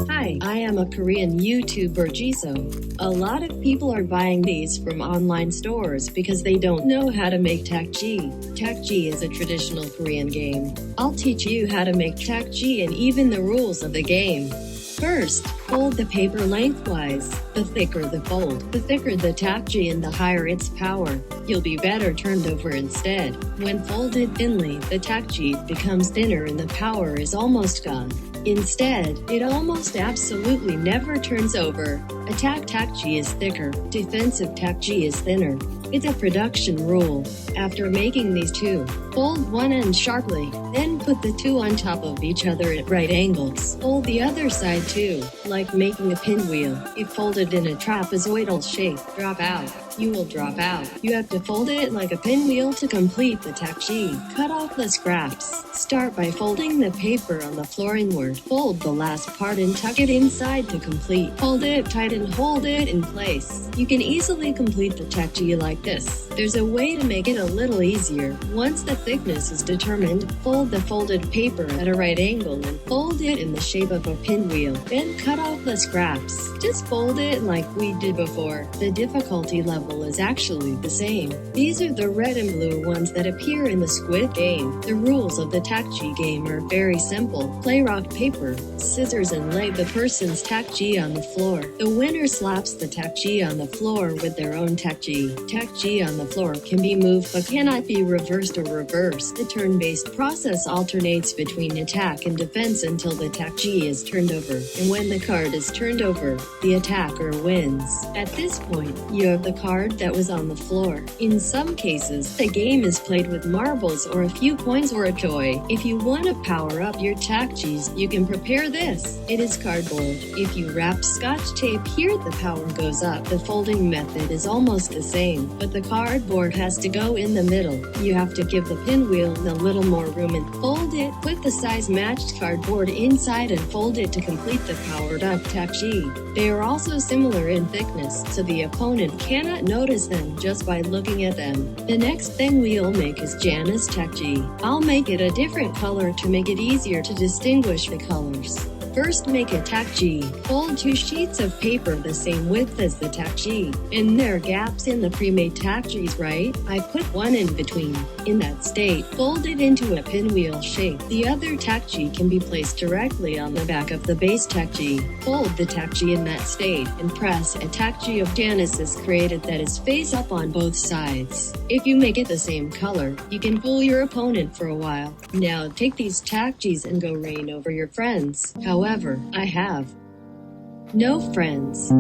Hi, I am a Korean YouTuber JYSO. A lot of people are buying these from online stores because they don't know how to make 딱지'. Takji is a traditional Korean game. I'll teach you how to make takji and even the rules of the game. First, fold the paper lengthwise. The thicker the fold, the thicker the takji and the higher its power. You'll be better turned over instead. When folded thinly, the takji becomes thinner and the power is almost gone. Instead, it almost absolutely never turns over. Attack takji is thicker, defensive takji is thinner. It's a production rule. After making these two, fold one end sharply, then put the two on top of each other at right angles. Fold the other side too, like making a pinwheel. If folded in a trapezoidal shape, drop out. You will drop out. You have to fold it like a pinwheel to complete the takji. Cut off the scraps. Start by folding the paper on the floor inward. Fold the last part and tuck it inside to complete. Fold it tight and hold it in place. You can easily complete the takji like this. There's a way to make it a little easier. Once the thickness is determined, fold the folded paper at a right angle and fold it in the shape of a pinwheel. Then cut off the scraps. Just fold it like we did before. The difficulty level is actually the same. These are the red and blue ones that appear in the Squid Game. The rules of the takji game are very simple. Play rock, paper, scissors and lay the person's takji on the floor. The winner slaps the takji on the floor with their own takji. Takji on the floor can be moved but cannot be reversed or reversed. The turn-based process alternates between attack and defense until the takji is turned over. And when the card is turned over, the attacker wins. At this point, you have the card that was on the floor. In some cases, the game is played with marbles or a few coins or a toy. If you want to power up your takjis, you can prepare this. It is cardboard. If you wrap scotch tape here, the power goes up. The folding method is almost the same, but the cardboard has to go in the middle. You have to give the pinwheel a little more room and fold it. Put the size matched cardboard inside and fold it to complete the powered up takji. They are also similar in thickness, so the opponent cannot notice them just by looking at them. The next thing we'll make is Janus takji. I'll make it a different color to make it easier to distinguish the colors. First, make a takji. Fold two sheets of paper the same width as the takji. And there are gaps in the pre-made takjis, right? I put one in between. In that state, fold it into a pinwheel shape. The other takji can be placed directly on the back of the base takji. Fold the takji in that state and press a takji of Janus is created that is face up on both sides. If you make it the same color, you can fool your opponent for a while. Now take these takjis and go reign over your friends. However, I have no friends.